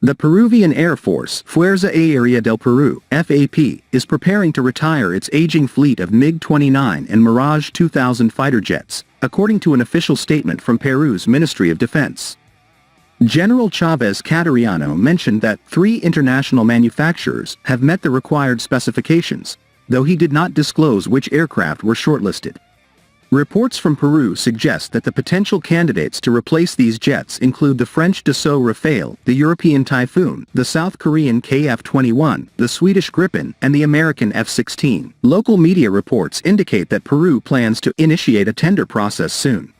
The Peruvian Air Force, Fuerza Aérea del Perú, FAP, is preparing to retire its aging fleet of MiG-29 and Mirage 2000 fighter jets, according to an official statement from Peru's Ministry of Defense. General Chavez Cateriano mentioned that 3 international manufacturers have met the required specifications, though he did not disclose which aircraft were shortlisted. Reports from Peru suggest that the potential candidates to replace these jets include the French Dassault Rafale, the European Typhoon, the South Korean KF-21, the Swedish Gripen, and the American F-16. Local media reports indicate that Peru plans to initiate a tender process soon.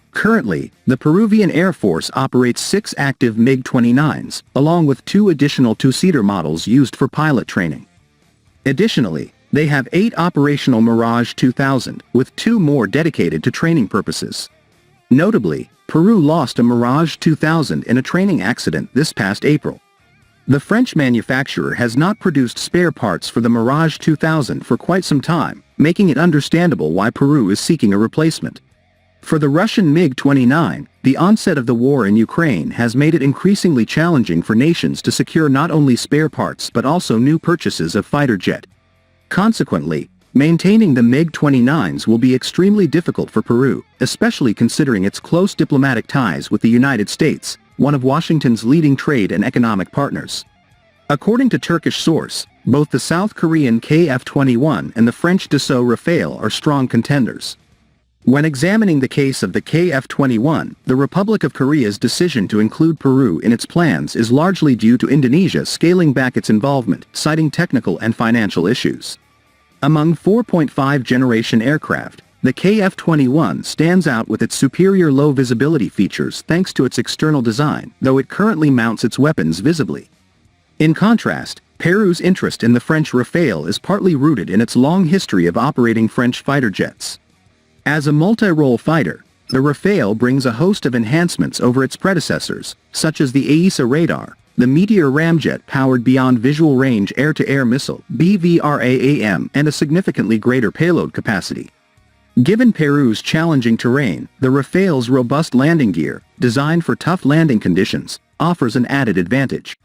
Currently, the Peruvian Air Force operates 6 active MiG-29s, along with 2 additional 2-seater models used for pilot training. Additionally, they have 8 operational Mirage 2000, with 2 more dedicated to training purposes. Notably, Peru lost a Mirage 2000 in a training accident this past April. The French manufacturer has not produced spare parts for the Mirage 2000 for quite some time, making it understandable why Peru is seeking a replacement. For the Russian MiG-29, the onset of the war in Ukraine has made it increasingly challenging for nations to secure not only spare parts but also new purchases of fighter jet. Consequently, maintaining the MiG-29s will be extremely difficult for Peru, especially considering its close diplomatic ties with the United States, one of Washington's leading trade and economic partners. According to Turkish source, both the South Korean KF-21 and the French Dassault Rafale are strong contenders. When examining the case of the KF-21, the Republic of Korea's decision to include Peru in its plans is largely due to Indonesia scaling back its involvement, citing technical and financial issues. Among 4.5-generation aircraft, the KF-21 stands out with its superior low-visibility features thanks to its external design, though it currently mounts its weapons visibly. In contrast, Peru's interest in the French Rafale is partly rooted in its long history of operating French fighter jets. As a multi-role fighter, the Rafale brings a host of enhancements over its predecessors, such as the AESA radar, the Meteor ramjet-powered Beyond Visual Range Air-to-Air Missile (BVRAAM), and a significantly greater payload capacity. Given Peru's challenging terrain, the Rafale's robust landing gear, designed for tough landing conditions, offers an added advantage.